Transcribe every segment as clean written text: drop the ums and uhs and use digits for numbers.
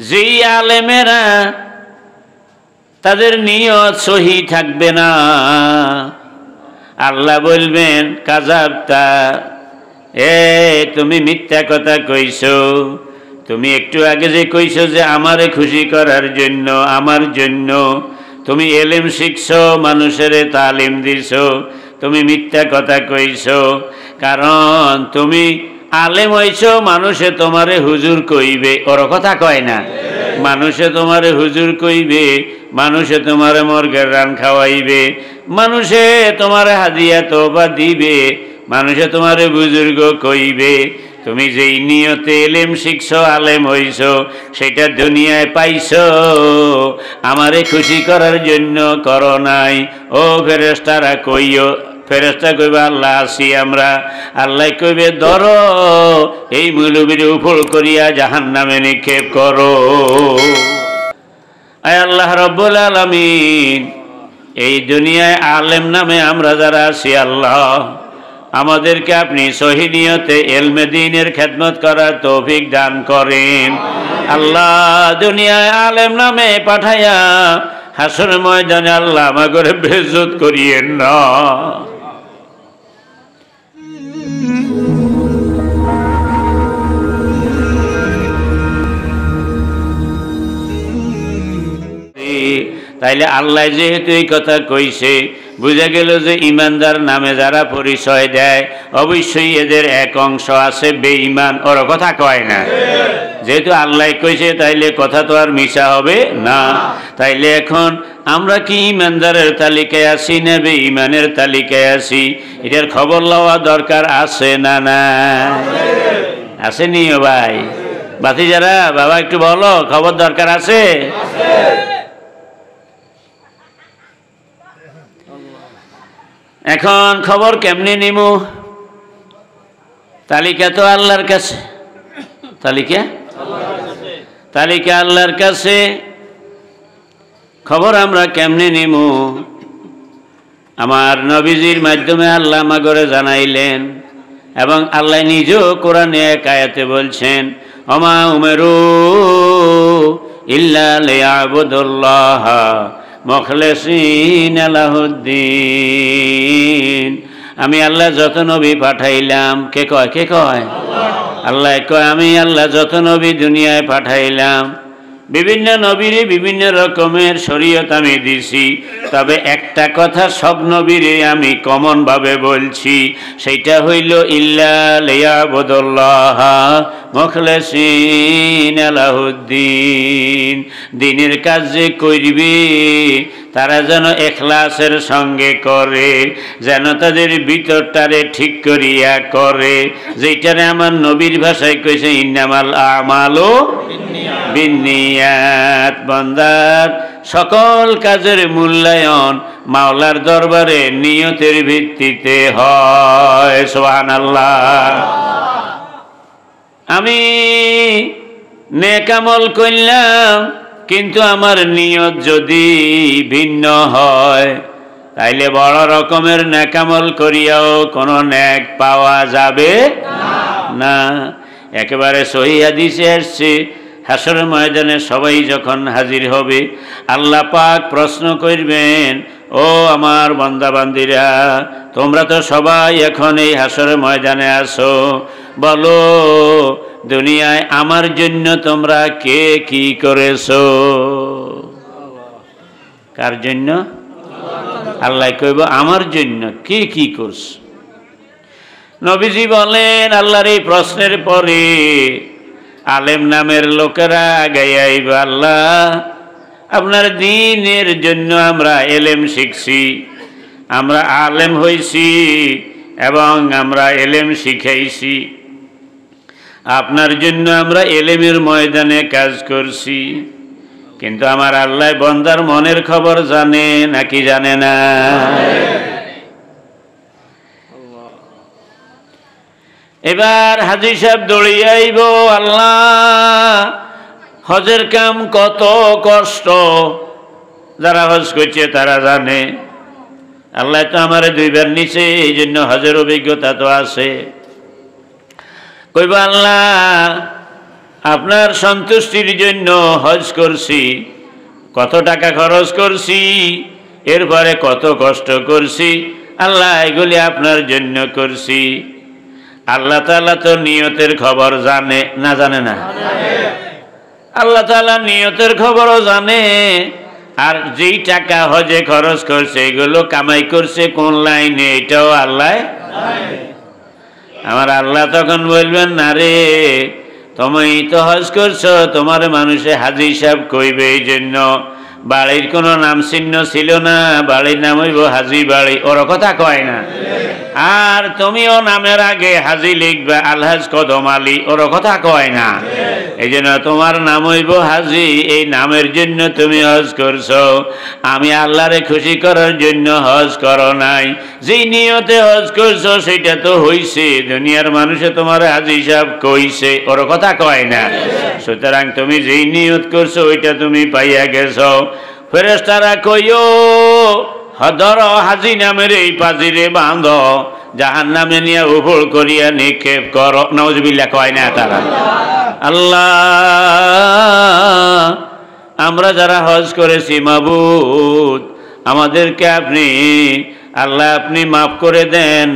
যেই আলেমেরা তাদের নিয়ত সহি থাকবে না, আল্লাহ বলবেন কাযাবতা, তুমি মিথ্যা কথা কইছো। তুমি একটু আগে যে কইছো যে আমারে খুশি করার জন্য, আমার জন্য তুমি এলেম শিখছো, মানুষের তালিম দিছো, তুমি মিথ্যা কথা কইছো। কারণ তুমি আলেম হইছো, মানুষে তোমারে হুজুর কইবে, ওর কথা কয় না। মানুষে তোমারে হুজুর কইবে, মানুষে তোমারে মর্গের রান খাওয়াইবে, মানুষে তোমারে হাদিয়া তোবা দিবে, মানুষে তোমারে বুজুর্গ কইবে। তুমি যেই নিয়তে এলেম শিখছো, আলেম হইছো, সেটা দুনিয়ায় পাইছো, আমারে খুশি করার জন্য করো নাই। ও ফেরেশতারা কইও, ফেরেশতা কইবে আল্লাহ আসি আমরা। আল্লাহ কইবে ধরো এই মৌলবীর উপর করিয়া জাহান্নামে নিক্ষেপ করো। আয় আল্লাহ রব্বুল আলামিন, এই দুনিয়ায় আলেম নামে আমরা যারা আছি, আল্লাহ আমাদেরকে আপনি সহি নিয়তে ইলমে দ্বীনের খেদমত করার তৌফিক দান করেন। আল্লাহ দুনিয়ায় আলেম নামে পাঠাইয়া হাসর ময়দানে আল্লাহ আমাকে বেইজ্জত করিয়েন না। তাইলে আল্লাহ যেহেতু এই কথা কইছে, বুঝা গেল যে ইমানদার নামে যারা পরিচয় দেয় অবশ্যই এদের এক অংশ আছে বেঈমান, ওর কথা কয় না। যেহেতু আল্লাহ কইছে তাইলে কথা তো আর মিছা হবে না। তাইলে এখন আমরা কি ইমানদারের তালিকায় আছি না বেঈমানের তালিকায় আছি, এটার খবর লওয়া দরকার আছে না? না আসেনি ও ভাই ভাতিজারা? বাবা একটু বলো, খবর দরকার আছে? এখন খবর কেমনে নিমু? তালিকা তো আল্লাহর কাছে, তালিকা আল্লাহর কাছে। খবর আমরা কেমনে নিমু? আমার নবীজির মাধ্যমে আল্লাহ আমাগরে জানাইলেন, এবং আল্লাহ নিজেও কোরআনে এক আয়াতে বলছেন, ওমা উমেরু ইল্লা লিয়াবুদুল্লাহ মুখলিসিনা লাহুদ্দিন। আমি আল্লাহ যত নবী পাঠাইলাম, কে কয়? আল্লাহ কয় আমি আল্লাহ যত নবী দুনিয়ায় পাঠাইলাম, বিভিন্ন নবীরে বিভিন্ন রকমের শরীয়ত আমি দিছি, তবে একটা কথা সব নবীরে আমি কমন ভাবে বলছি, সেইটা হইল ইল্লা লিয়াবুদুল্লাহ মুখলিসিনা লাহুদ্দিন। দ্বীনের কাজ যে করবে তারা যেন ইখলাসের সঙ্গে করে, যেন তাদের ভিতরটারে ঠিক করিয়া করে, যেটারে আমার নবীর ভাষায় কইছে ইন্নামাল আমালু বিন্নিয়াত। বান্দার সকল কাজের মূল্যায়ন মাওলার দরবারে নিয়তের ভিত্তিতে হয়। সুবহানাল্লাহ। আমি নেক আমল করলাম, কিন্তু আমার নিয়ত যদি ভিন্ন হয়, তাইলে বড় রকমের নেক আমল করিয়াও কোনো নেক পাওয়া যাবে না। একেবারে সহিহ হাদিসে আসছে, হাসর ময়দানে সবাই যখন হাজির হবে, আল্লাহ পাক প্রশ্ন করবেন, ও আমার বান্দা বান্দিরা, তোমরা তো সবাই এখন এই হাসর ময়দানে আছো, বলো দুনিয়ায় আমার জন্য তোমরা কে কি করেছো? কার জন্য? আল্লাহ কইব আমার জন্য কে কি করছো? নবীজি বলেন, আল্লাহর এই প্রশ্নের পরে আলেম নামের লোকেরা গাইব, আল্লাহ আপনার দ্বীনের জন্য আমরা এলেম শিখছি, আমরা আলেম হইছি এবং আমরা এলেম শিখাইছি, আপনার জন্য আমরা এলেমের ময়দানে কাজ করছি, কিন্তু আমার আল্লাহ বান্দার মনের খবর জানে নাকি জানে না? এবার হাজী সাহেব দৌড়িয়ে আইব, আল্লাহ হজের কাম কত কষ্ট, যারা হজ করছে তারা জানে। আল্লাহ তো আমার 2 বার নিচে, এই জন্য হজের অভিজ্ঞতা তো আছে। কইব আল্লাহ আপনার সন্তুষ্টির জন্য হজ করছি, কত টাকা খরচ করছি, এরপরে কত কষ্ট করছি, আল্লাহ এগুলি আপনার জন্য করছি। আল্লাহ তাআলা তো নিয়তের খবর জানে না, জানে না? আল্লাহ তাআলা নিয়তের খবরও জানে। আর যেই টাকা হজে খরচ করছে এগুলো কামাই করছে কোন লাইনে, এটাও আল্লাহ। আমার আল্লাহ তখন বলবেন, না রে, তুমি তো হজ করছো, তোমার মানুষে হাজি হিসাব কইবে, এই জন্য বাড়ির কোনো নাম চিহ্ন ছিল না, বাড়ির নাম হইব হাজি বাড়ি, ওর কথা কয় না। আর তুমিও নামের আগে হাজি লিখবে আলহাজ কদম আলী, ওর কথা কয় না। এই জন্য তোমার নাম হইব হাজি, এই নামের জন্য তুমি হজ করছো। আমি আল্লাহরে খুশি করার জন্য হজ করো নাই। যেই নিয়তে হজ করছো সেটা তো হইছে, দুনিয়ার মানুষে তোমার হাজি হিসাব কইছে, ওর কথা কয় না। সুতরাং তুমি যেই নিয়ত করছো ওইটা তুমি পাইয়া গেছো। ফেরেশতারা কইও, ধরো হাজি নামের এই পাজিরে বাঁধ, জাহান্নামে নিয়ে উপর করিয়া নিক্ষেপ করো। নাউজুবিল্লাহ কয় না তারা? আল্লাহ, আমরা যারা হজ করেছি মাবুদ, আমাদেরকে আপনি আল্লাহ আপনি মাফ করে দেন।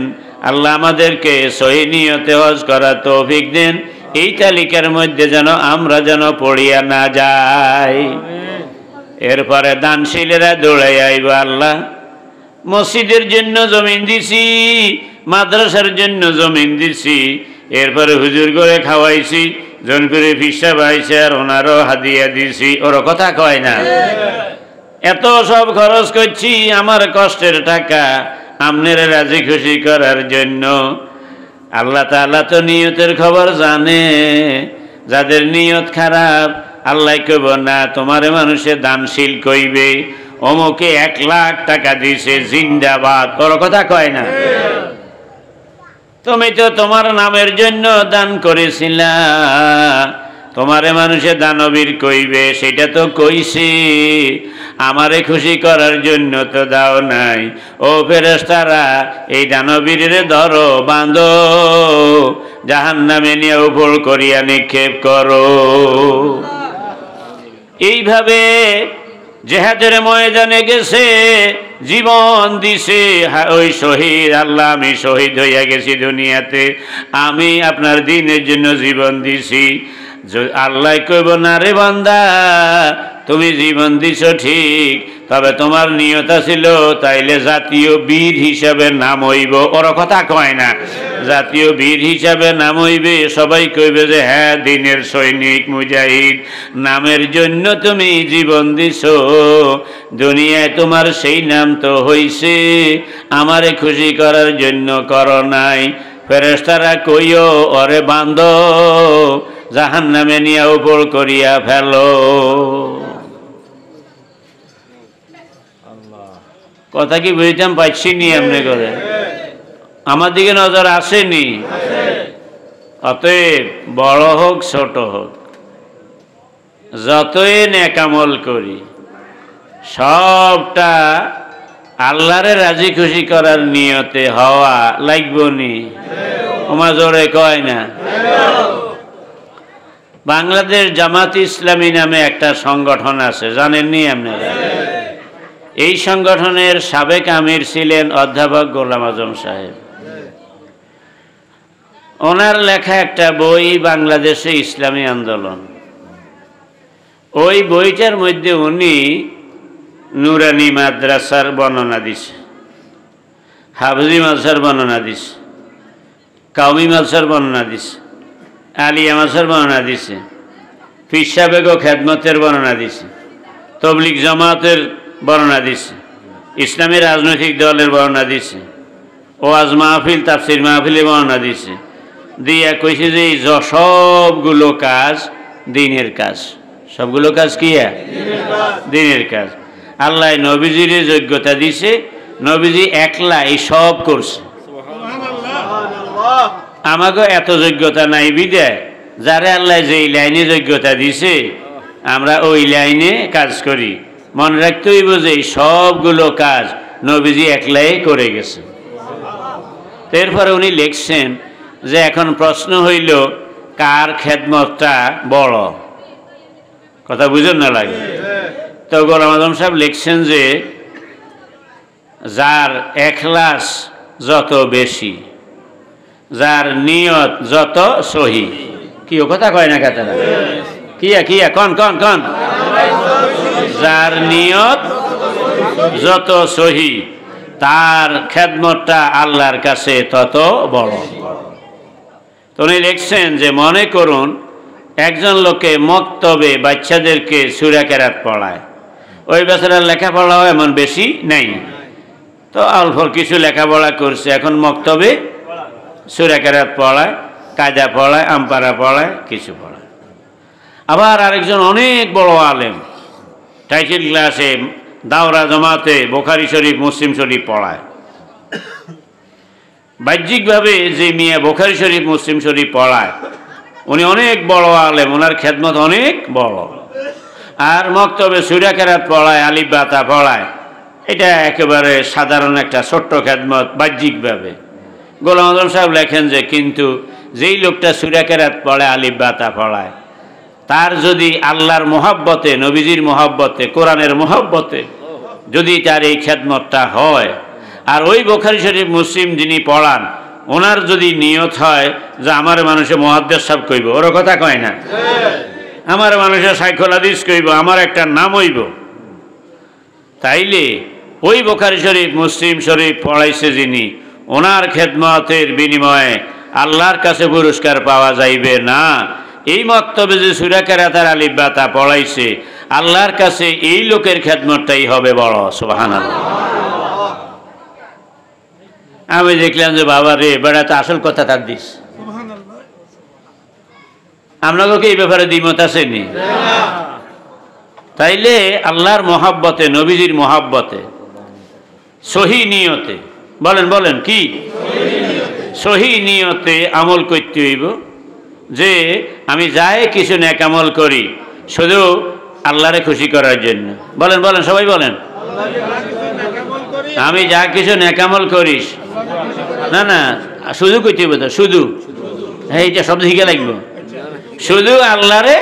আল্লাহ আমাদেরকে সহি নিয়তে হজ করার তৌফিক দেন। এই তালিকার মধ্যে যেন আমরা যেন পড়িয়া না যাই। এরপরে দানশীলেরা দৌড়ে আইব, আল্লাহ মসজিদের জন্য জমিন দিছি, মাদ্রাসার জন্য জমিন দিছি, এরপরে হুজুর করে খাওয়াইছি, জনপুরে ফিসা পাইছে, আর ওনারও হাদিয়া দিছি, ওর কথা কয় না। এত সব খরচ করছি আমার কষ্টের টাকা আপনার রাজি খুশি করার জন্য। আল্লাহ তাআলা তো নিয়তের খবর জানে। যাদের নিয়ত খারাপ আল্লাহ কইব না, তোমার মানুষে দানশীল কইবে, অমুকে 1 লাখ টাকা দিছে, জিন্দাবাদ, ওর কথা কয় না। তুমি তো তোমার নামের জন্য দান করেছিলা, তোমারে মানুষে দানবীর কইবে, সেটা তো কইছি, আমারে খুশি করার জন্য তো দাও নাই। ও ফেরেশতারা, এই দানবীরে ধরো, বাঁধো, জাহান্নামে নিয়ে উপর করিয়া নিক্ষেপ করো। এইভাবে জিহাদের ময়দানে গেছে, জীবন দিছে ওই শহীদ, আল্লাহ আমি শহীদ হইয়া গেছি দুনিয়াতে, আমি আপনার দ্বীনের জন্য জীবন দিছি। আল্লাহ কইব, না রে বান্দা, তুমি জীবন দিছ ঠিক, তবে তোমার নিয়ত ছিল তাইলে জাতীয় বীর হিসাবে নাম হইব, ওর কথা কয় না। জাতীয় বীর হিসাবে নাম হইবে, সবাই কইবে যে হ্যাঁ দ্বীনের সৈনিক মুজাহিদ, নামের জন্য তুমি জীবন দিছ, দুনিয়ায় তোমার সেই নাম তো হইছে, আমারে খুশি করার জন্য করো নাই। ফেরেশতারা কইও, ওরে বান্ধ, জাহান্নামে নিয়ে উপর করিয়া ফেলো। কথা কি বুঝতাম পাচ্ছি নি? এমনি করে আমার দিকে নজর আসেনি। অতএব বড় হোক ছোট হোক, যতই নেকামল করি, সবটা আল্লাহরে রাজি খুশি করার নিয়তে হওয়া লাগবনি। ওমা জোরে কয় না? বাংলাদেশ জামাত ইসলামী নামে একটা সংগঠন আছে, জানেননি আপনারা? এই সংগঠনের সাবেক আমির ছিলেন অধ্যাপক গোলাম আজম সাহেব। ওনার লেখা একটা বই, বাংলাদেশে ইসলামী আন্দোলন, ওই বইটার মধ্যে উনি নুরানি মাদ্রাসার বর্ণনা দিছে, হাফজি মাদ্রাসার বর্ণনা দিছে, কাউমি মাদ্রাসার বর্ণনা দিছে, আলিয়া মাদ্রাসার বর্ণনা দিছে, পীর সাহেব ও খেদমতের বর্ণনা দিছে, তবলিগ জামাতের বর্ণনা দিছে, ইসলামী রাজনৈতিক দলের বর্ণনা দিছে, ওয়াজ মাহফিল তাফসির মাহফিলের বর্ণনা দিছে, দিয়া কইছে যে সবগুলো কাজ দ্বীনের কাজ। সবগুলো কাজ কি? দ্বীনের কাজ। আল্লাহ নবীজির যোগ্যতা দিছে, নবীজি একলা এই সব করছে। আমাকে এত যোগ্যতা নাই বিদায়, যারা আল্লাহ যেই লাইনে যোগ্যতা দিছে আমরা ওই লাইনে কাজ করি। মনে রাখতে হইব যে সবগুলো কাজ নবীজি একলাই করে গেছে। এরপরে উনি লিখছেন যে এখন প্রশ্ন হইল কার খেদমতটা বড়, কথা বুঝেন না লাগে। তো গোলাম আজম সাহেব লিখছেন যে যার এখলাস যত বেশি, যার নিয়ত যত সহি, কি ও কথা কয় না কাতারা, কিয়া কন কন কন, যার নিয়ত যত সহি তার খেদমতটা আল্লাহর কাছে তত বড়। তো উনি লিখছেন যে মনে করুন একজন লোকে মক্তবে বাচ্চাদেরকে সূরা কেরাত পড়ায়, ওই বেচারার লেখাপড়াও এমন বেশি নেই, তো অল্প কিছু লেখাপড়া করছে, এখন মক্তবে সূরা কেরাত পড়ায়, কায়দা পড়ায়, আমপারা পড়ায়, কিছু পড়ায়। আবার আরেকজন অনেক বড় আলেম, টাইটেল ক্লাসে দাওরা জমাতে বুখারী শরীফ মুসলিম শরীফ পড়ায়। বাহ্যিকভাবে যে মিয়া বুখারী শরীফ মুসলিম শরীফ পড়ায় উনি অনেক বড় আলেম, ওনার খেদমত অনেক বড়। আর মক্তবে সূরা কেরাত পড়ায়, আলিফ বাতা পড়ায়, এটা একেবারে সাধারণ একটা ছোট্ট খেদমত বাহ্যিকভাবে। গোলাম আজম সাহেব লেখেন যে কিন্তু যেই লোকটা সূরা কেরাত পড়ে, আলিফ বাতা পড়ায়, তার যদি আল্লাহর মোহাব্বতে, নবীজির মোহাব্বতে, কোরআনের মোহাব্বতে যদি তার এই খেদমতটা হয়, আর ওই বুখারী শরীফ মুসলিম যিনি পড়ান ওনার যদি নিয়ত হয় যে আমার মানুষে মুহাদ্দিস সাহেব কইব, ওর কথা কয় না, আমার মানুষে শাইখুল হাদিস কইব, আমার একটা নাম হইব, তাইলে ওই বুখারী শরীফ মুসলিম শরীফ পড়াইছে যিনি, ওনার খেদমতের বিনিময়ে আল্লাহর কাছে পুরস্কার পাওয়া যাইবে না। এই মক্তবে যে সূরা কেরাত আর আলিফ বাতা পড়াইছে, আল্লাহর কাছে এই লোকের খেদমতটাই হবে বড়। সুবহানাল্লাহ। আমি দেখলাম যে বাবা রে, বেড়া তো আসল কথা তার দিস, আপনাকে এই ব্যাপারে দ্বিমত আসেনি? তাইলে আল্লাহর মহাব্বতে, নবীজির মহাব্বতে, সহি নিয়তে, বলেন বলেন কি, সহি নিয়তে আমল করতে হইব। যে আমি যাই কিছু নেক আমল করি শুধু আল্লাহরে খুশি করার জন্য, বলেন বলেন সবাই বলেন, আমি যা কিছু নেক আমল করিস, না না শুধু করতে হইব, তো শুধু এইটা শব্দ শিখে লাগবে, শুধু আল্লাহরে,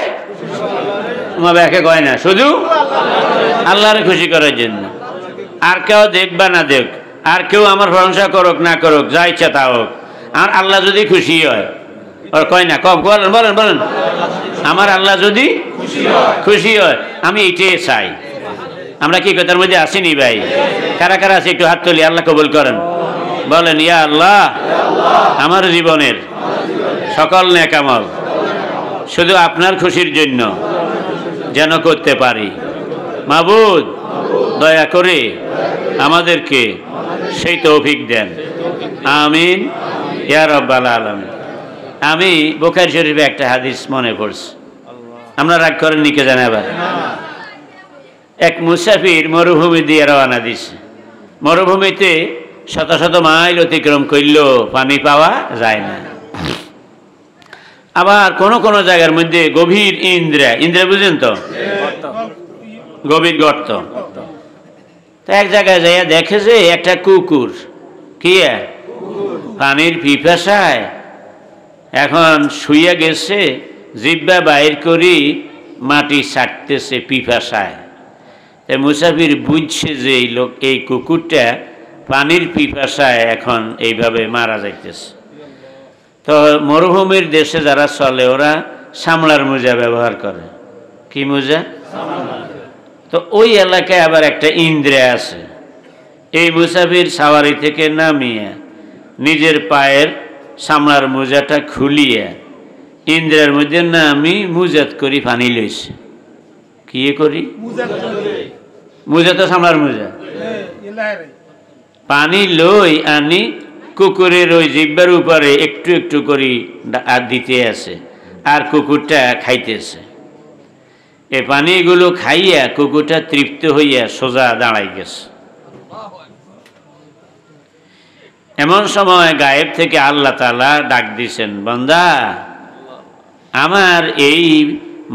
আমার ব্যাকে কয় না, শুধু আল্লাহরে খুশি করার জন্য। আর কেউ দেখ বা না দেখ, আর কেউ আমার প্রশংসা করুক না করুক, যা ইচ্ছা তা হোক, আর আল্লাহ যদি খুশি হয়, ওর কয় না, কম বলেন বলেন বলেন, আমার আল্লাহ যদি খুশি হয় আমি এটাই চাই। আমরা কি কথার মধ্যে আসিনি ভাই? কারা কারা আছে একটু হাত তুলি, আল্লাহ কবুল করেন, বলেন ইয়া আল্লাহ আমার জীবনের সকল নেক আমল শুধু আপনার খুশির জন্য যেন করতে পারি। মাবুদ দয়া করে আমাদেরকে সেই তৌফিক দেন, আমিন ইয়া রাব্বাল আলামিন। আমি বুখারী শরীফে একটা হাদিস মনে পড়ছে, আমরা রাগ করেন নিকে জানাবার। এক মুসাফির মরুভূমি দিয়ে রওনা দিছে, মরুভূমিতে শত শত মাইল অতিক্রম করলেও পানি পাওয়া যায় না। আবার কোন কোন জায়গার মধ্যে গভীর ইন্দ্রা বুঝেন তো, গভীর গর্ত। তো এক জায়গায় যাইয়া দেখে যে একটা কুকুর কি পানির পিপাসায় এখন শুইয়া গেছে, জিব্বা বাইর করি মাটি ছাড়তেছে পিপাসায়। তাই মুসাফির বুঝছে যে এই লোক, এই কুকুরটা পানির পিপাসায় এখন এইভাবে মারা যাইতেছে। তো মরুভূমির দেশে যারা চলে ওরা সামলার মোজা ব্যবহার করে। কি মোজা? তো ওই এলাকায় আবার একটা ইন্দ্রা আছে। এই মুসাফির সাওয়ারি থেকে নামিয়ে নিজের পায়ের সামলার মোজাটা খুলিয়ে ইন্দ্রার মধ্যে নামি মুজাত করি পানি লইছে। কি করি? মোজা তো সামলার মোজা, পানি লই আনি কুকুরের ওই জিব্বার উপরে একটু একটু করে দিতে আছে, আর কুকুরটা খাইতেছে। এই পানিগুলো খাইয়া কুকুরটা তৃপ্ত হইয়া সোজা দাঁড়াই গেছে। এমন সময় গায়েব থেকে আল্লাহ তাআলা ডাক দিছেন, বান্দা আমার এই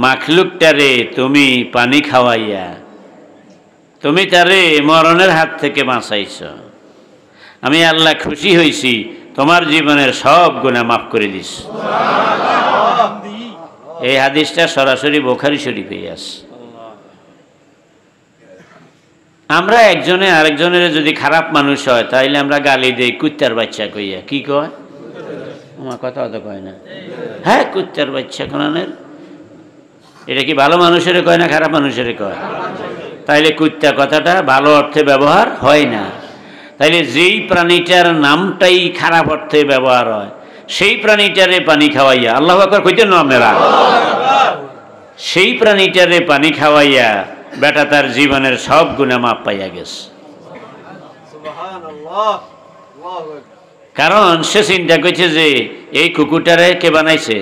মাখলুকটারে তুমি পানি খাওয়াইয়া তুমি তারে মরণের হাত থেকে বাঁচাইছ। আমি আল্লাহ খুশি হইছি তোমার জীবনের সব গুনাহ মাফ করে দিস। এই হাদিসটা সরাসরি বুখারী শরীফে আছে। আমরা একজনে আরেকজনের যদি খারাপ মানুষ হয় তাইলে আমরা গালি দেই কুত্তার বাচ্চা কইয়া। কি কয়? আমার কথা তো কয় না। হ্যাঁ, কুত্তার বাচ্চা কোনানের। এটা কি ভালো মানুষের কয় না খারাপ মানুষের কয়? তাইলে কুত্তা কথাটা ভালো অর্থে ব্যবহার হয় না। তাইলে যেই প্রাণীটার নামটাই খারাপ অর্থে ব্যবহার হয় সেই প্রাণীটারে পানি খাওয়াইয়া, আল্লাহু আকবার কইতেন না আপনারা? সেই প্রাণীটারে পানি খাওয়াইয়া বেটা তার জীবনের সব গুনাহ মাপ পাইয়া গেছে। কারণ সে চিন্তা করছে যে এই কুকুরটারে কে বানাইছে?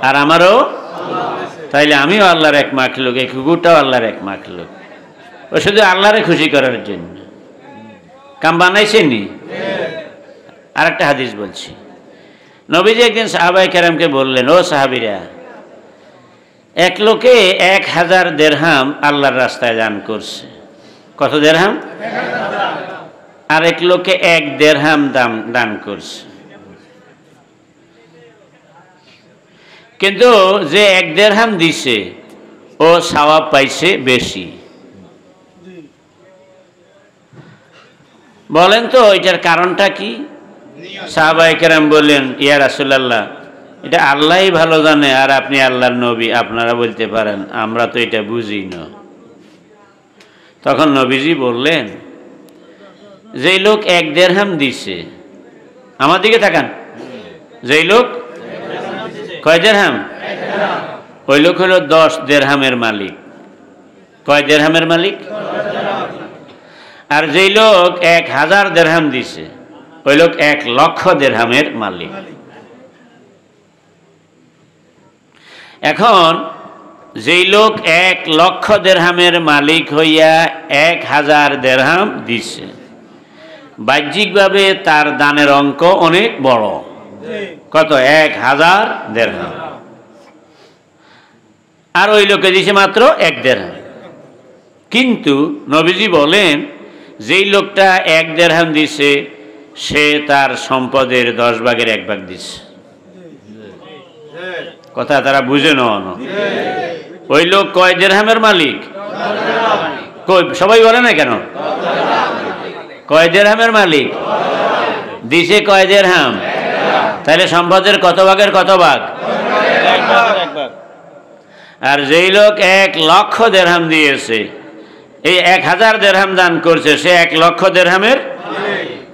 আর আমারও, তাইলে আমিও আল্লাহর এক মাখলুক, এই কুকুরটাও আল্লাহর এক মাখলুক। ও শুধু আল্লাহরে খুশি করার জন্য কাম বানাইছেনি। আর একটা হাদিস বলছি, নবীজি একদিন সাহাবায়ে কেরামকে বললেন, ও সাহাবীরা, এক লোকে 1000 দিরহাম আল্লাহর রাস্তায় দান করছে। কত দিরহাম? আর এক লোকে 1 দিরহাম দান করছে। কিন্তু যে 1 দিরহাম দিছে ও সওয়াব পাইছে বেশি। বলেন তো এটার কারণটা কি? সাহাবায়ে কেরাম বললেন, ইয়া রাসূলুল্লাহ, এটা আল্লাহই ভালো জানে, আর আপনি আল্লাহর নবী, আপনারা বলতে পারেন, আমরা তো এটা বুঝি না। তখন নবীজি বললেন, যেই লোক 1 দিরহাম দিছে, আমার দিকে তাকান, যেই লোক কয় দিরহাম? ওই লোক হলো 10 দিরহামের মালিক। কয় দিরহামের মালিক? আর যেই লোক 1000 দিরহাম দিছে ওই লোক 1 লক্ষ দিরহামের মালিক। এখন যেই লোক 1 লক্ষ দিরহামের মালিক হইয়া 1000 দিরহাম দিছে, বাহ্যিকভাবে তার দানের অঙ্ক অনেক বড়। কত? 1000 দিরহাম। আর ওই লোকে দিছে মাত্র 1 দিরহাম। কিন্তু নবীজি বলেন, যেই লোকটা 1 দিরহাম দিছে সে তার সম্পদের 10 ভাগের 1 ভাগ দিছে। কথা তারা বুঝে না। ওই লোক কয় দিরহামের মালিক? সবাই বলে না কেন? কয় দিরহামের মালিক? দিছে কয় দিরহাম? তাহলে সম্পদের কত ভাগের কত ভাগ? আর যেই লোক 1 লক্ষ দিরহাম দিয়েছে, এই 1000 দিরহাম দান করছে, সে 1 লক্ষ দিরহামের।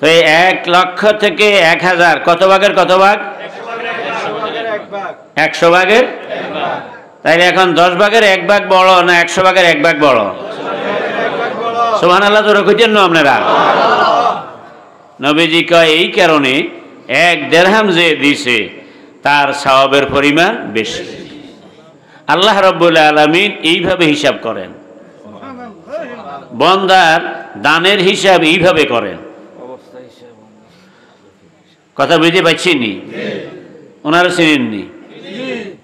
তো এই 1 লক্ষ থেকে 1000 কত ভাগের কত ভাগ? 100 ভাগের। তাইলে এখন 10 ভাগের 1 ভাগ বড় না 100 ভাগের 1 ভাগ বড়? সুবহানাল্লাহ। তো কইতেন না আপনারা? নবীজি কয় এই কারণে 1 দিরহাম যে দিছে তার সওয়াবের পরিমাণ বেশি। আল্লাহ রাব্বুল আলামিন এইভাবে হিসাব করেন, বান্দার দানের হিসাব এইভাবে করেন। কথা বুঝতে পারছিনি? ওনারা চিনেননি?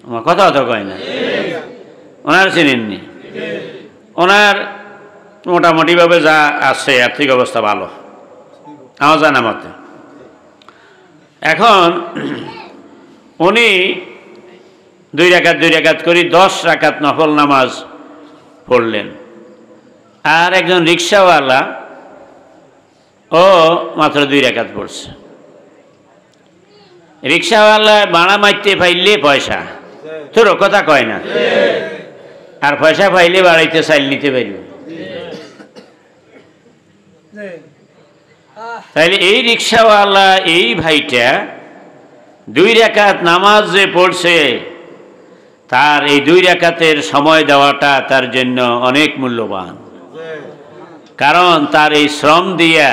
আমার কথা তো কয় না। ওনারা চিনেননি? ওনার মোটামুটিভাবে যা আছে আর্থিক অবস্থা ভালো আমার জানা মতে। এখন উনি 2 রাকাত করে 10 রাকাত নফল নামাজ পড়লেন। আর একজন রিক্সাওয়ালা ও মাত্র 2 রাকাত পড়ছে। রিক্সাওয়ালা ভাড়া মারতে পাইলে পয়সা, তোর কথা কয় না, আর পয়সা পাইলে বাড়াইতে চাইল নিতে পারবে। তাইলে এই রিক্সাওয়ালা এই ভাইটা 2 রাকাত নামাজ যে পড়ছে, তার এই 2 রাকাতের সময় দেওয়াটা তার জন্য অনেক মূল্যবান। কারণ তার এই শ্রম দিয়া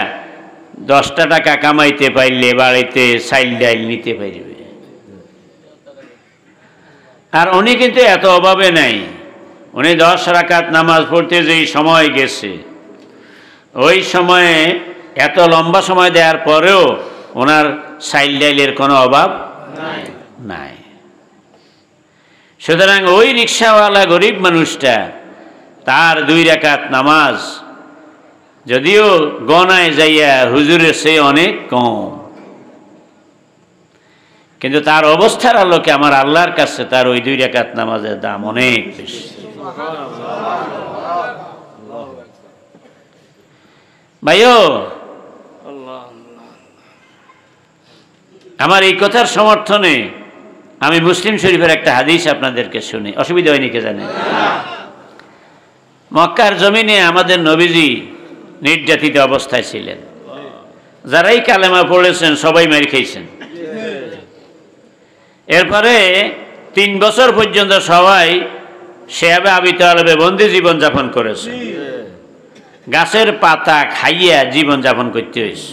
10টা টাকা কামাইতে পাইলে বাড়িতে চাইল ডাইল নিতে পারবে। আর উনি কিন্তু এত অভাবে নাই। উনি 10 রাকাত নামাজ পড়তে যেই সময় গেছে, ওই সময়ে এত লম্বা সময় দেওয়ার পরেও ওনার চাইল ডাইলের কোনো অভাব নাই। সুতরাং ওই রিক্সাওয়ালা গরিব মানুষটা, তার 2 রাকাত নামাজ যদিও গনায় যাইয়া হুজুরের চেয়ে অনেক কম, কিন্তু তার অবস্থার আলোকে আমার আল্লাহর কাছে তার ওই 2 রাকাত নামাজের দাম অনেক বেশি। ভাইও, আমার এই কথার সমর্থনে আমি মুসলিম শরীফের একটা হাদিস আপনাদেরকে শুনি, অসুবিধা হয়নি কে জানে? মক্কার জমিনে আমাদের নবীজি নির্যাতিত অবস্থায় ছিলেন। যারাই কালেমা পড়েছেন সবাই মার খেয়েছেন। এরপরে 3 বছর পর্যন্ত সবাই শেয়াবে আবি তালেবে বন্দি জীবন যাপন করেছে। গাছের পাতা খাইয়া জীবন যাপন করতে হয়েছে।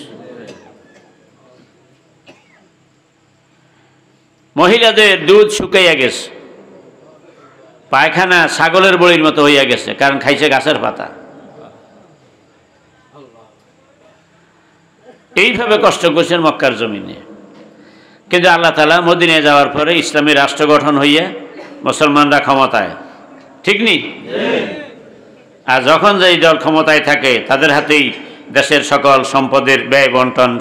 মহিলাদের দুধ শুকাইয়া গেছে, পায়খানা ছাগলের বড়ির মতো হইয়া গেছে, কারণ খাইছে গাছের পাতা। এইভাবে কষ্ট করছেন মক্কার জমিনে। কিন্তু আল্লাহ তাআলা মদিনায় যাওয়ার পরে ইসলামী রাষ্ট্র গঠন হইয়া মুসলমানরা ক্ষমতায়, ঠিক নি? আর যখন যে দল ক্ষমতায় থাকে তাদের হাতেই দেশের সকল সম্পদের ব্যয় বন্টন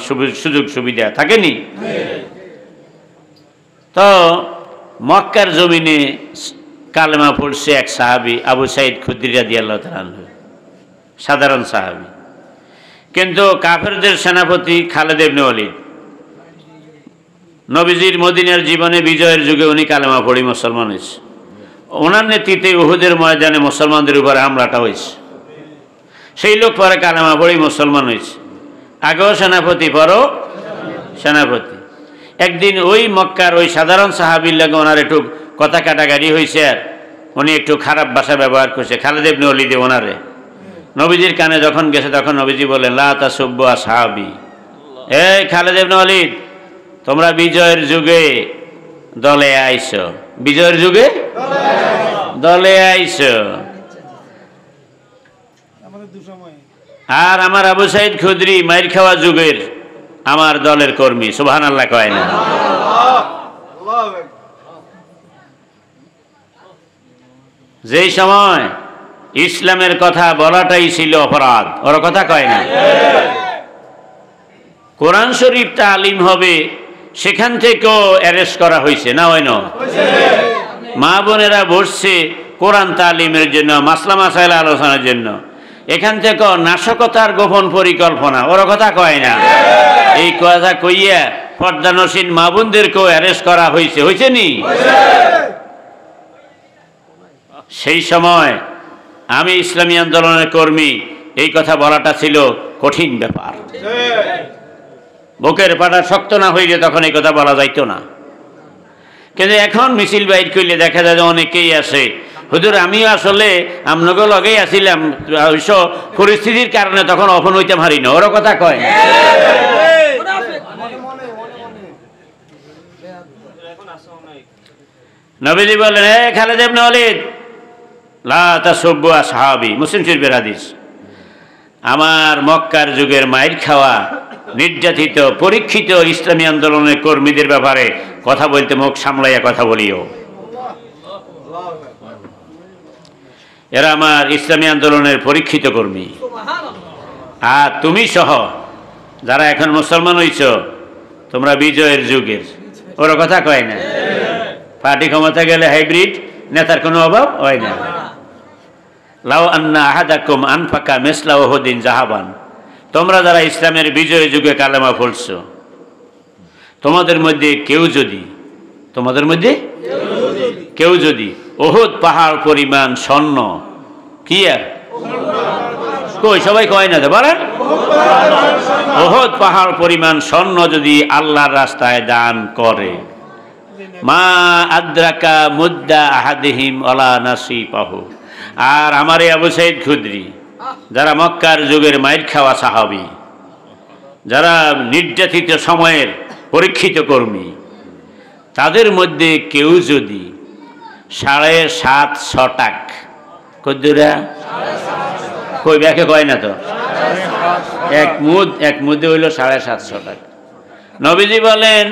সুযোগ সুবিধা থাকেনি? তো মক্কার জমিনে কালেমা পড়ছে এক সাহাবী, আবু সাঈদ খুদরি রাদিয়াল্লাহু তাআলা আনহু, সাধারণ সাহাবী। কিন্তু কাফেরদের সেনাপতি খালেদ ইবনে ওয়ালিদ, নবীজির মদিনার জীবনে বিজয়ের যুগে উনি কালেমা পড়ি মুসলমান হয়েছে। ওনার নেতৃত্বে উহুদের ময়দানে মুসলমানদের উপরে হামলাটা হয়েছে। সেই লোক পরে কালেমা পড়ি মুসলমান হয়েছে। আগেও সেনাপতি, পরও সেনাপতি। একদিন ওই মক্কার ওই সাধারণ সাহাবীর লাগে ওনার একটু কথা কাটাকাটি হয়েছে, আর উনি একটু খারাপ ভাষা ব্যবহার করছে খালেদ ইবনে ওয়ালিদ ওনারে। নবীজির কানে যখন গেছে তখন নবীজি বললেন, লা তাসুব্বু আসহাবি, এই খালেদ ইবনে ওয়ালিদ, তোমরা বিজয়ের যুগে দলে আইছো, বিজয়ের যুগে দলে আইছো, আর আমার আবু সাঈদ খুদরি মাইর খাওয়া যুগের আমার দলের কর্মী। সুবহানাল্লাহ কয় না? যেই সময় ইসলামের কথা বলাটাই ছিল অপরাধ, ওর কথা কয় না। কোরআন শরীফ তালিম হবে, সেখান থেকেও অ্যারেস্ট করা হয়েছে, না হয় না? মা বোনেরা বসছে কোরআন তালিমের জন্য, মাসলা মাসাইল আলোচনার জন্য, এখান থেকেও নাশকতার গোপন পরিকল্পনা, ওর কথা কয় না। এই কথা কইয়া পর্দানসীন মা বোনদেরকেও অ্যারেস্ট করা হয়েছে, হয়েছে নি? সেই সময় আমি ইসলামী আন্দোলনের কর্মী, এই কথা বলাটা ছিল কঠিন ব্যাপার। বুকের পাটা শক্ত না হইলে তখন এই কথা বলা যাইতো না। কিন্তু এখন মিছিল বাইর করলে দেখা যায় যে অনেকেই আছে, হুজুর আমিও আসলে আপনাকে লগেই আসিলাম, অবশ্য পরিস্থিতির কারণে তখন অপন হইতে পারি না, ওর কথা কয়। নবীজি বললেন, হে খালেদ ইবনে ওয়ালিদ, লা তাসুব্বু আসহাবি, মুসলিম শরীফের হাদিস। আমার মক্কার যুগের মাইর খাওয়া, নির্যাতিত, পরীক্ষিত ইসলামী আন্দোলনের কর্মীদের ব্যাপারে কথা বলতে মুখ সামলাইয়া কথা বলিও। এরা আমার ইসলামী আন্দোলনের পরীক্ষিত কর্মী। আর তুমি সহ যারা এখন মুসলমান হইছ, তোমরা বিজয়ের যুগের, ওর কথা কয় না। পার্টি ক্ষমতা গেলে হাইব্রিড নেতার কোনো অভাব হয় না। লাউ আন্না আহাদাকুম আনফাকা মিসলা উহুদিন যাহাবান, তোমরা যারা ইসলামের বিজয় যুগে কালেমা পড়ছো, তোমাদের মধ্যে কেউ যদি উহুদ পাহাড় পরিমাণ স্বর্ণ, কি আর কই সবাই কয় না তো বলেন, উহুদ পাহাড় পরিমাণ স্বর্ণ যদি আল্লাহর রাস্তায় দান করে, মা আদ্রাকা মুদ্দা আহাদিহিম ওয়ালা নাসিফাহু, আর আমার এই আবু সাঈদ খুদরি, যারা মক্কার যুগের মাইর খাওয়া সাহাবী, যারা নির্যাতিত সময়ের পরীক্ষিত কর্মী, তাদের মধ্যে কেউ যদি 750 টাকা, কদ্দুরা কই ব্যাকে কয় না তো, এক মুদে হইল 750 টাকা। নবীজি বলেন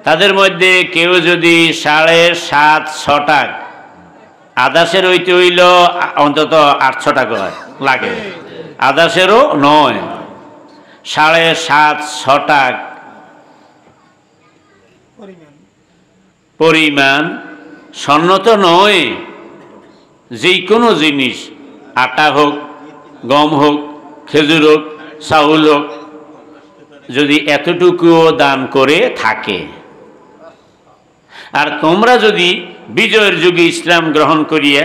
তাদের মধ্যে কেউ যদি 750 টাকা, আদাসের হইতে হইল অন্তত 800 টাকা লাগে, আদাসেরও নয়, 750 টাকা পরিমাণ স্বর্ণ তো নয়, যে কোনো জিনিস, আটা হোক, গম হোক, খেজুর হোক, চাউল হোক, যদি এতটুকুও দান করে থাকে, আর তোমরা যদি বিজয়ের যুগে ইসলাম গ্রহণ করিয়া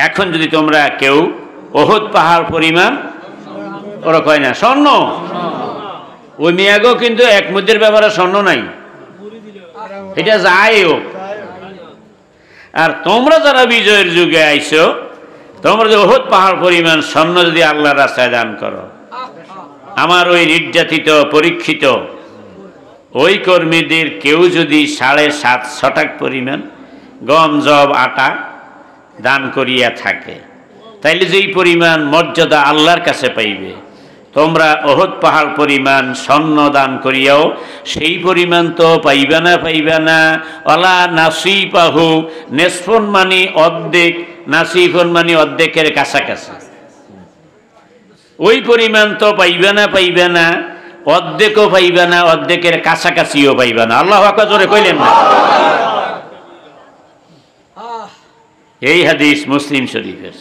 এখন যদি তোমরা কেউ ওহদ পাহাড় পরিমাণ, ওরা কয় না স্বর্ণ, ওই মেয়াগও কিন্তু এক মুদ্রের ব্যাপারে স্বর্ণ নাই, এটা যায় হোক। আর তোমরা যারা বিজয়ের যুগে আইছো, তোমরা যদি ওহদ পাহাড় পরিমাণ স্বর্ণ যদি আল্লাহর রাস্তায় দান করো, আমার ওই নির্যাতিত পরীক্ষিত ওই কর্মীদের কেউ যদি 750 টাক পরিমাণ গম, জব, আটা দান করিয়া থাকে, তাইলে যেই পরিমাণ মর্যাদা আল্লাহর কাছে পাইবে, তোমরা ওহদ পাহাড় পরিমাণ স্বর্ণ দান করিয়াও সেই পরিমাণ তো পাইবে না। অলা নাসিপাহু, নেসফন মানি অর্ধেক, নাসিফন মানি অর্ধেকের কাছাকাছি, ওই পরিমাণ তো পাইবে না, অর্ধেকও পাইবে না, অর্ধেকের কাছাকাছিও পাইবে না। আল্লাহু আকবার জোরে কইলেন না? এই হাদিস মুসলিম শরীফের।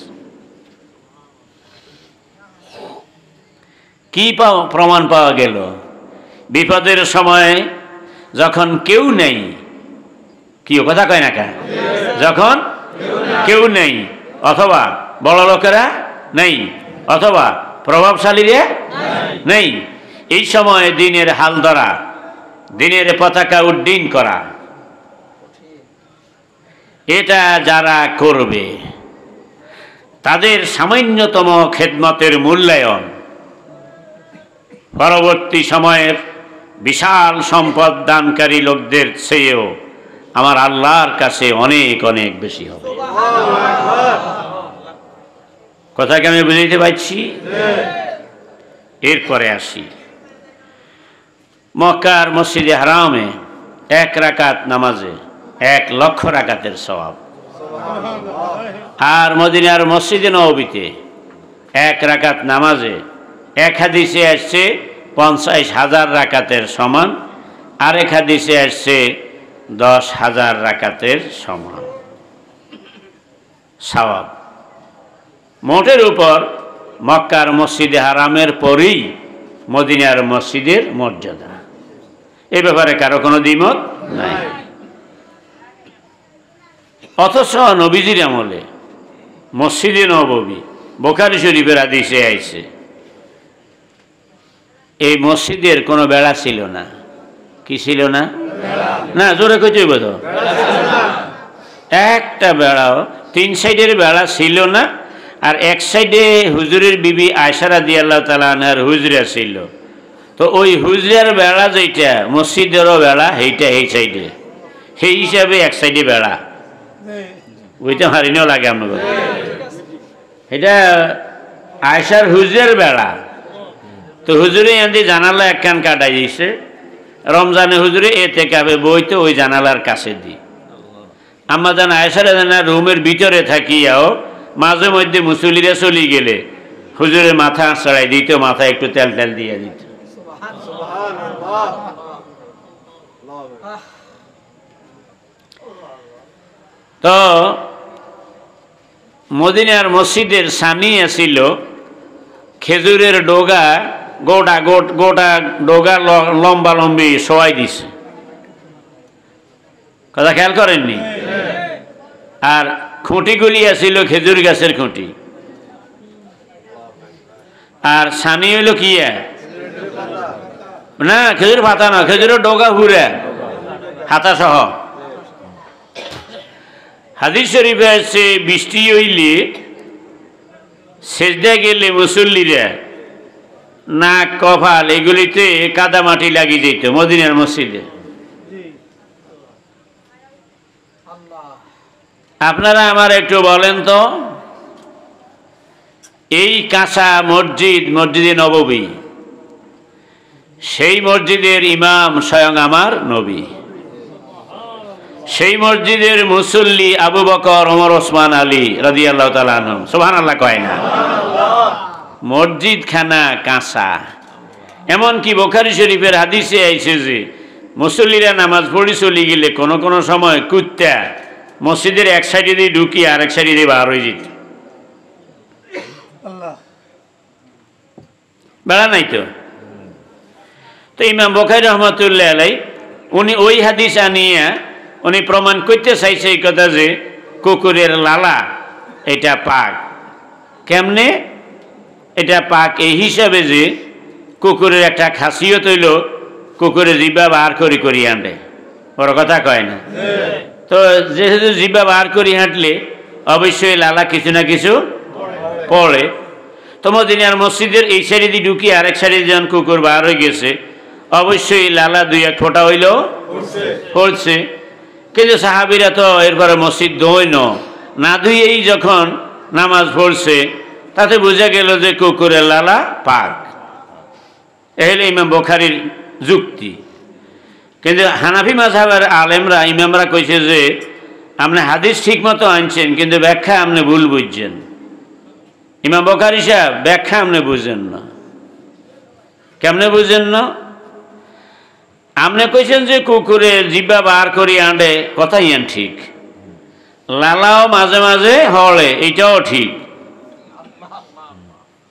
কি প্রমাণ পাওয়া গেল? বিপদের সময় যখন কেউ নেই, কি কথা কয় না কা, যখন কেউ নেই, অথবা বড় লোকেরা নেই, অথবা প্রভাবশালীরা নেই, এই সময় দিনের হাল ধরা, দিনের পতাকা উড্ডীন করা, এটা যারা করবে তাদের সামান্যতম খেদমতের মূল্যায়ন পরবর্তী সময়ের বিশাল সম্পদ দানকারী লোকদের চেয়েও আমার আল্লাহর কাছে অনেক অনেক বেশি হবে। কথাকে আমি বুঝাইতে পারছি? এরপরে আসি, মক্কার মসজিদে হারামে 1 রাকাত নামাজে 1 লক্ষ রাকাতের সওয়াব, আর মদিনার মসজিদে নববীতে 1 রাকাত নামাজে এক হাদিসে আসছে 50,000 রাকাতের সমান, আরেক হাদিসে আসছে 10,000 রাকাতের সমান সওয়াব। মোটের উপর মক্কার মসজিদে হারামের পরেই মদিনার মসজিদের মর্যাদা, এ ব্যাপারে কারো কোনো দ্বিমত নাই। অথচ নবীজির আমলে মসজিদে নববী, বুখারী শরীফের হাদিসে আইছে, এই মসজিদের কোনো বেড়া ছিল না। কি ছিল না? না, জোরে কইতে বোধ, একটা বেড়াও, 3 সাইডের বেড়া ছিল না, আর এক সাইডে হুজুরের বিবি আয়েশা রাদিয়াল্লাহু তাআলা আনহার হুজরা ছিল। তো ওই হুজরার বেড়া যেটা মসজিদেরও বেড়া, সেইটা এই সাইডে, সেই হিসাবে এক সাইডে বেড়া, ওইটা হারিনেও লাগে আপনার, এটা আয়েশার হুজরার বেড়া। তো হুজুরে এনে জানালা একখান কাটাই দিয়েছে, রমজানে হুজুরে এতে কাবে বইতে ওই জানালার কাছে দিই। আম্মা জান আয়েশা রাদিয়াল্লাহু রুমের ভিতরে থাকিয়াও মাঝে মধ্যে মুসল্লিরা চলে গেলে হুজুরের মাথা চড়াই দিত, মাথা একটু তেল তেল দিয়ে দিত। তো মদিনার মসজিদের সানিয়া ছিল খেজুরের ডোগা, গোটা ডোগা লম্বা লম্বি সবাই দিছে, কথা খেয়াল করেননি? আর খুঁটিগুলি আছিল খেজুর গাছের খুঁটি, আর সানি হইল কি না, খেজুর পাতা না, খেজুরের ডোগা ঘুরে হাতা সহ। হাদিস শরীফে আছে বৃষ্টি হইলে সেজদা গেলে মুসল্লিরা নাক, কপাল এগুলিতে কাদা মাটি লাগিয়ে যেত মদিনার মসজিদে। আপনারা আমার একটু বলেন তো, এই কাঁচা মসজিদ, মসজিদে নববী, সেই মসজিদের ইমাম স্বয়ং আমার নবী, সেই মসজিদের মুসল্লি আবু বকর, ওমর, ওসমান, আলী রাদিয়াল্লাহু তাআলা আনহুম, সুবহানাল্লাহ কয় না? মসজিদ খানা কাঁচা। এমনকি বুখারী শরীফের হাদিসে আইছে যে মুসল্লিরা নামাজ পড়ি চলে গেলে কোনো কোনো সময় কুত্তা মসজিদের এক সাইডে দিয়ে ঢুকিয়ে আরেক সাইডে দিয়ে বার হয়ে যেত। বেড়া নাই তো। তো ইমাম বুখারী রহমাতুল্লাহ আলাইহি উনি ওই হাদিস আনিয়া উনি প্রমাণ করতে চাইছে এই কথা যে কুকুরের লালা এটা পাক। কেমনে এটা পাক? এই হিসাবে যে কুকুরের একটা খাসিয়ত হইল কুকুরের জিহ্বা বার করি করি আনবে, ওর কথা কয় না। তো যেহেতু জিহ্বা বার করি হাঁটলে অবশ্যই লালা কিছু না কিছু পড়ে। তো মদিনার মসজিদের এই সাইডে দিয়ে ঢুকিয়ে আরেক সাইডে যখন কুকুর বার হয়ে গেছে অবশ্যই লালা দুই এক ফোঁটা হইল পড়ছে। কিন্তু সাহাবীরা তো এরপরে মসজিদ ধোয় না ধুয়েই যখন নামাজ পড়ছে তাতে বোঝা গেল যে কুকুরের লালা পাক। এ হলো ইমাম বুখারীর যুক্তি। কিন্তু হানাফি মাযহাবের আলেমরা ইমামরা কইছে যে আপনি হাদিস ঠিক মতো আনছেন কিন্তু ব্যাখ্যা আপনি ভুল বুঝছেন। ইমাম বুখারী সাহেব ব্যাখ্যা আপনি বুঝেন না। কেমনে বুঝেন না? আপনি কইছেন যে কুকুরের জিহ্বা বার করি আনবে, কথাই আন ঠিক। লালাও মাঝে মাঝে হলে, এটাও ঠিক।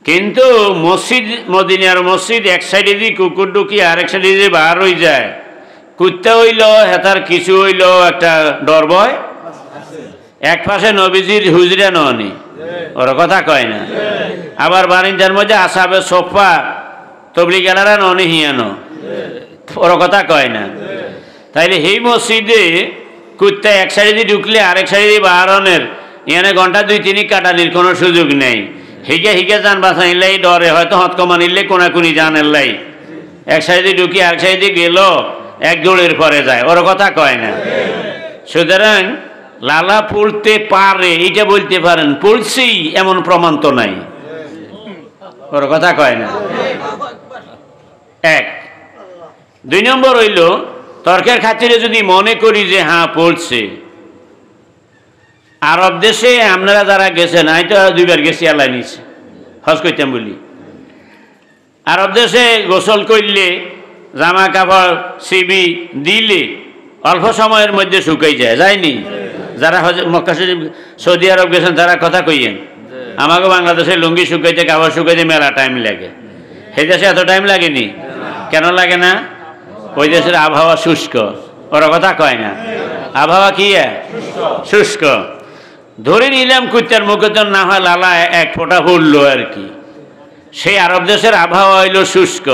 কিন্তু মসজিদ মদিনার মসজিদ এক সাইডে দিয়ে কুকুর ঢুকিয়ে আরেক সাইডে দিয়ে বার হয়ে যায়, কুত্তা হইল হেতার কিছু হইল একটা ডর ভয়। এক পাশে নবীজির হুজরা ননি, ওর কথা কয় না। আবার বারিন্দার মধ্যে আসাবে সোফা তবলিগালারা ননি হিয়ানো, ওর কথা কয় না। তাইলে এই মসজিদে কুত্তা এক সাইডে দিয়ে ঢুকলে আরেক সাইডে দিয়ে বাহারনের এখানে ঘন্টা 2-3 কাটানির কোনো সুযোগ নেই। হিগে হিগে যান বাসা নিলেই ডরে, হয়তো হতকমা নিলে কোনাকুনি যান এলাই এক সাইডে ঢুকি আরেক সাইডে গেল এক দৌড়ের পরে যায়, ওর কথা কয় না। সুতরাং লালা পড়তে পারে এইটা বলতে পারেন, পড়ছি এমন প্রমাণ তো নাই, ওর কথা কয় না। এক। 2 নম্বর হইল তর্কের খাতিরে যদি মনে করি যে হ্যাঁ পড়ছে, আরব দেশে আপনারা যারা গেছেন, আমি তো 2 বার গেছি, আল্লাহ নিছে হজ করতাম বলি। আরব দেশে গোসল করলে জামা কাপড় সিবি দিলে অল্প সময়ের মধ্যে শুকাই যায়, যায়নি? যারা হজ মক্কা শরীফ সৌদি আরব গেছেন তারা কথা কইয়েন, আমাকে বাংলাদেশে লুঙ্গি শুকাইতে কাপড় শুকাইতে মেলা টাইম লাগে। সেই দেশে এত টাইম লাগেনি, কেন লাগে না? ওই দেশের আবহাওয়া শুষ্ক, ওরা কথা কয় না। আবহাওয়া কি? শুষ্ক। ধরে নিলাম কুত্তার মুখে তো না হয় লালা এক ফোঁটা পড়লো আর কি। সেই আরব দেশের আবহাওয়া হইল শুষ্ক।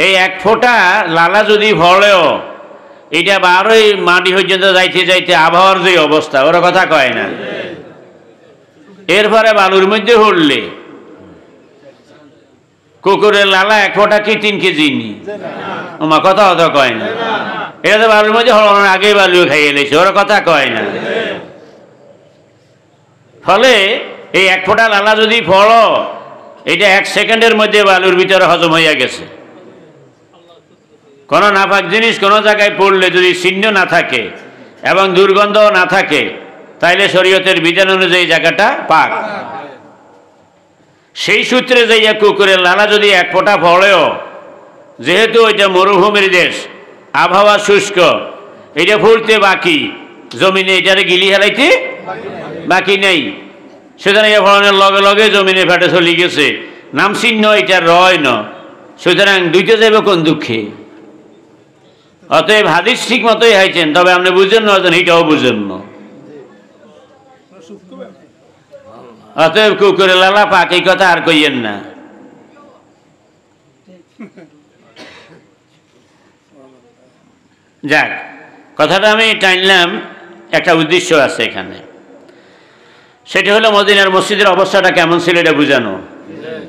এই এক ফোঁটা লালা যদি ভরেও এটা বারোই মাটি পর্যন্ত যাইতে যাইতে আবহাওয়ার যে অবস্থা, ওরা কথা কয় না। এরপরে বালুর মধ্যে হরলে কুকুরের লালা এক ফোঁটা কি 3 কেজি নি? ওমা কথা অত কয় না। এটা তো বালুর মধ্যে হরানোর আগেই বালু খাইয়ে এলেছে, ওরা কথা কয় না। ফলে এই এক ফোঁটা লালা যদি পড়ো এটা 1 সেকেন্ডের মধ্যে বালুর ভিতরে হজম হইয়া গেছে। কোনো নাপাক জিনিস কোনো জায়গায় পড়লে যদি চিহ্ন না থাকে এবং দুর্গন্ধ না থাকে তাইলে শরীয়তের বিধান অনুযায়ী জায়গাটা পাক। সেই সূত্রে যাইয়া কুকুরের লালা যদি এক ফোঁটা পড়েও, যেহেতু এটা মরুভূমির দেশ, আবহাওয়া শুষ্ক, এটা ফুলতে বাকি, জমিনে এটারে গিলি হেলাইতে বাকি নেই। সুতরাং এ ফলনের লগে লগে জমিনে ফেটে চলে গেছে, নাম চিহ্ন এটা রয় ন। সুতরাং দুইটা যাইব কোন দুঃখে? অতএব হাদিস ঠিক মতোই হাইছেন, তবে আপনি বুঝেন না, এটাও বুঝেন না। অতএব কুকুরের লালা পাক এই কথা আর কইয়েন না। যাক, কথাটা আমি টানলাম, একটা উদ্দেশ্য আছে এখানে। সেটা হলো মদিনার মসজিদের অবস্থাটা কেমন ছিল এটা বুঝানো,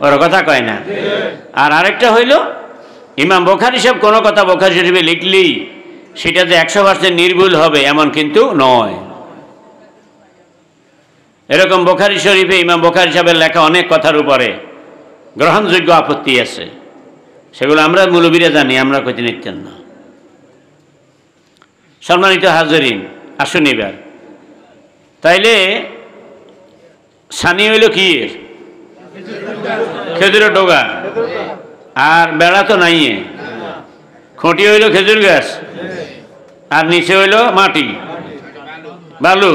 ওর কথা কয় না। আর আরেকটা হইল ইমাম বুখারী সাহেব কোনো কথা বুখারী শরীফে লিখলেই সেটা যে 100% নির্ভুল হবে এমন কিন্তু নয়। এরকম বুখারী শরীফে ইমাম বুখারী সাহেবের লেখা অনেক কথার উপরে গ্রহণযোগ্য আপত্তি আছে, সেগুলো আমরা মুলবিরা জানি, আমরা কইতে নিতেন না। সম্মানিত হাজরিন, আসুন এবার তাইলে সানি হইল কি? খেজুরের ডোগা। আর বেড়া তো নাই, খুঁটি হইল খেজুর গাছ, আর নিচে হইল মাটি, বালু।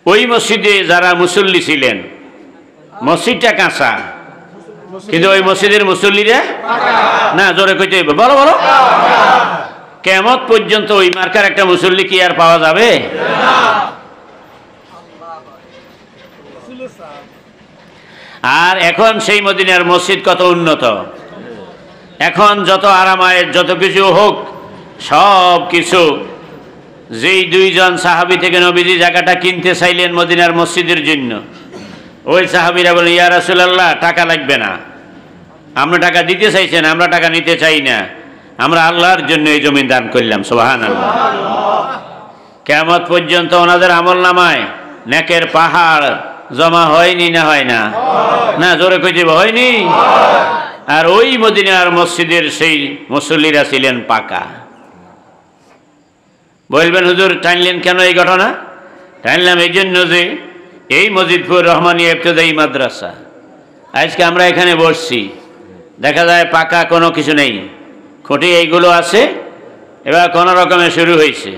ওই মসজিদে যারা মুসল্লি ছিলেন, মসজিদটা কাঁচা, কিন্তু ওই মসজিদের মুসল্লিরা না, জোরে কইতে হইব, বলো বলো। কিয়ামত পর্যন্ত ওই মার্কার একটা মুসল্লি কি আর পাওয়া যাবে? আর এখন সেই মদিনার মসজিদ কত উন্নত, এখন যত আরামায়ের যত কিছু হোক, সব কিছু যেই দুইজন সাহাবী থেকে নবীজি জায়গাটা কিনতে চাইলেন মদিনার মসজিদের জন্য, ওই সাহাবীরা বলেন, ইয়া রাসূলুল্লাহ, টাকা লাগবে না, আমরা টাকা দিতে চাইছেন, আমরা টাকা নিতে চাই না, আমরা আল্লাহর জন্য এই জমি দান করলাম। সুবহানাল্লাহ। কিয়ামত পর্যন্ত ওনাদের আমলনামায় নেকের পাহাড় জমা হয়নি না হয় না? না, জোরে কই দিব, হয়নি। আর ওই মদিনার মসজিদের সেই মুসল্লিরা ছিলেন পাকা। বলবেন, হুজুর টানলেন কেন এই ঘটনা? টানলাম এই জন্য যে এই মজিদপুর রহমানিয়া ইবতেদায়ী মাদ্রাসা, আজকে আমরা এখানে বসছি, দেখা যায় পাকা কোনো কিছু নেই, খুঁটি এইগুলো আছে, এবার কোনো রকমে শুরু হয়েছে।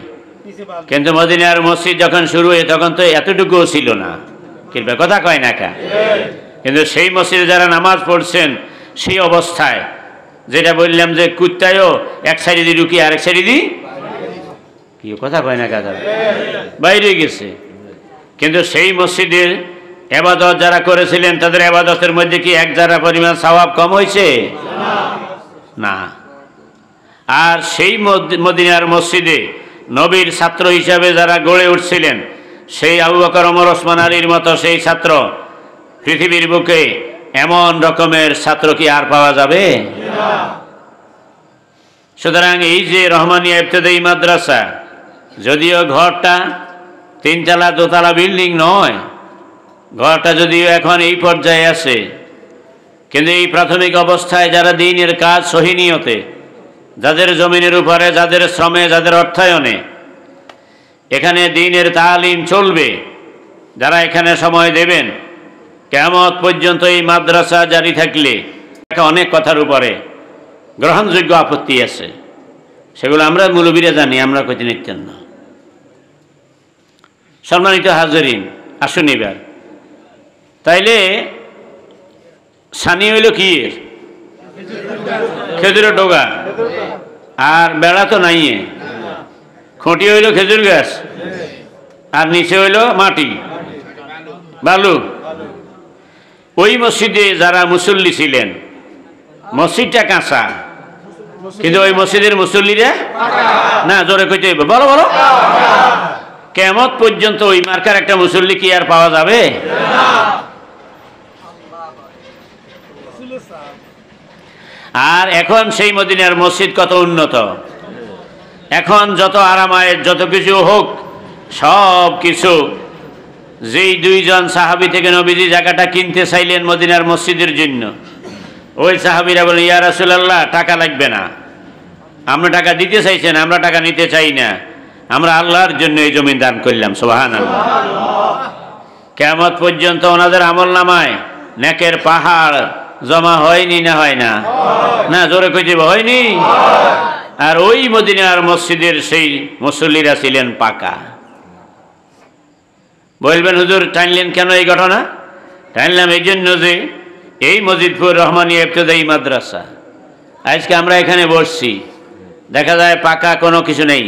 কিন্তু মদিনার মসজিদ যখন শুরু হয় তখন তো এতটুকুও ছিল না, কিংবা কথা কয় না কা। কিন্তু সেই মসজিদে যারা নামাজ পড়ছেন সেই অবস্থায়, যেটা বললাম যে কুত্তায়ও এক সাইডে দিয়ে ঢুকি আরেক সাইডে দিয়ে কি কথা কয় না কাজ বাইরে গেছে। কিন্তু সেই মসজিদের ইবাদত যারা করেছিলেন তাদের ইবাদতের মধ্যে কি এক যারা পরিমাণ সওয়াব কম হয়েছে? না। আর সেই মদিনার মসজিদে নবীর ছাত্র হিসাবে যারা গড়ে উঠছিলেন, সেই আবু বকর, ওমর, ওসমান, আলীর মতো সেই ছাত্র পৃথিবীর বুকে এমন রকমের ছাত্র কি আর পাওয়া যাবে? সুতরাং এই যে রহমানিয়া ইবতেদায়ী মাদ্রাসা, যদিও ঘরটা তিনতলা দোতলা বিল্ডিং নয়, ঘরটা যদিও এখন এই পর্যায়ে আছে, কিন্তু এই প্রাথমিক অবস্থায় যারা দ্বীনের কাজ সহিনিয়তে, যাদের জমিনের উপরে, যাদের শ্রমে, যাদের অর্থায়নে এখানে দ্বীনের তালিম চলবে, যারা এখানে সময় দেবেন, কিয়ামত পর্যন্ত এই মাদ্রাসা জারি থাকলে অনেক কথার উপরে গ্রহণযোগ্য আপত্তি আছে, সেগুলো আমরা মুলবিরা জানি, আমরা কইতে নিতেন না। সম্মানিত হাজরিন, আসুন এবার তাইলে সানি হইল কি? খেজুরের ডোগা, আর বেড়া তো নাই, খুঁটি হইল খেজুর গাছ, আর নিচে হইল মাটি, বালু। ওই মসজিদে যারা মুসল্লি ছিলেন, মসজিদটা কাঁচা, কিন্তু ওই মসজিদের মুসল্লিরা না, জোরে কইতে হইব, বলো বলো। কিয়ামত পর্যন্ত ওই মার্কার একটা মুসল্লি কি আর পাওয়া যাবে? আর এখন সেই মদিনার মসজিদ কত উন্নত, এখন যত আরামায়ের যত কিছু হোক, সব কিছু যেই দুইজন সাহাবী থেকে নবীজি জায়গাটা কিনতে চাইলেন মদিনার মসজিদের জন্য, ওই সাহাবীরা বলেন, ইয়া রাসূলুল্লাহ, টাকা লাগবে না, আমরা টাকা দিতে চাইছেন, আমরা টাকা নিতে চাই না, আমরা আল্লাহর জন্য এই জমি দান করলাম। সুবহানাল্লাহ। কিয়ামত পর্যন্ত ওনাদের আমলনামায় নেকের পাহাড় জমা হয়নি না হয় না? না, জোরে কই দিব, হয়নি। আর ওই মদিনার মসজিদের সেই মুসল্লিরা ছিলেন পাকা। বলবেন, হুজুর টানলেন কেন এই ঘটনা? টানলাম এই জন্য যে এই মজিদপুর রহমানিয়া ইবতেদায়ী মাদ্রাসা, আজকে আমরা এখানে বসছি, দেখা যায় পাকা কোনো কিছু নেই,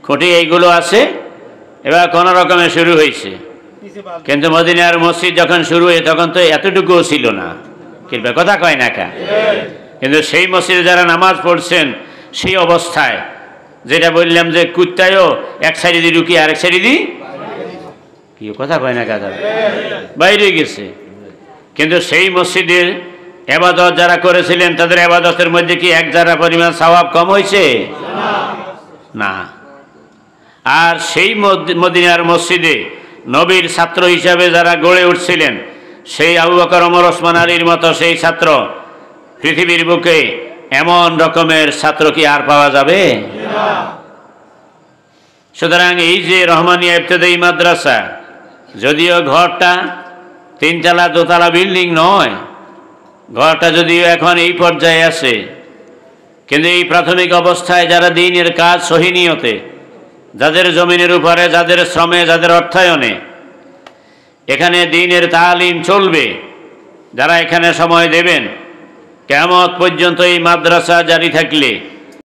খুঁটি এইগুলো আছে, এবার কোনো রকমে শুরু হয়েছে। কিন্তু মদিনার মসজিদ যখন শুরু হয় তখন তো এতটুকুও ছিল না, কিংবা কথা কয় না কা। কিন্তু সেই মসজিদে যারা নামাজ পড়ছেন সেই অবস্থায়, যেটা বললাম যে কুত্তায়ও এক সাইডে দিয়ে ঢুকি আরেক সাইডে দিয়ে কি কথা কয় না কা, বাইরে গেছে। কিন্তু সেই মসজিদের ইবাদত যারা করেছিলেন তাদের ইবাদতের মধ্যে কি এক যারা পরিমাণ সওয়াব কম হয়েছে? না। আর সেই মদিনার মসজিদে নবীর ছাত্র হিসাবে যারা গড়ে উঠছিলেন, সেই আবু বকর, ওমর, ওসমান, আলীর মতো সেই ছাত্র পৃথিবীর বুকে এমন রকমের ছাত্র কি আর পাওয়া যাবে? সুতরাং এই যে রহমানিয়া ইবতেদায়ী মাদ্রাসা, যদিও ঘরটা তিনতলা দোতলা বিল্ডিং নয়, ঘরটা যদিও এখন এই পর্যায়ে আছে, কিন্তু এই প্রাথমিক অবস্থায় যারা দ্বীনের কাজ সহি নিয়তে, যাদের জমিনের উপরে, যাদের শ্রমে, যাদের অর্থায়নে এখানে দ্বীনের তালিম চলবে, যারা এখানে সময় দেবেন, কিয়ামত পর্যন্ত এই মাদ্রাসা জারি থাকলে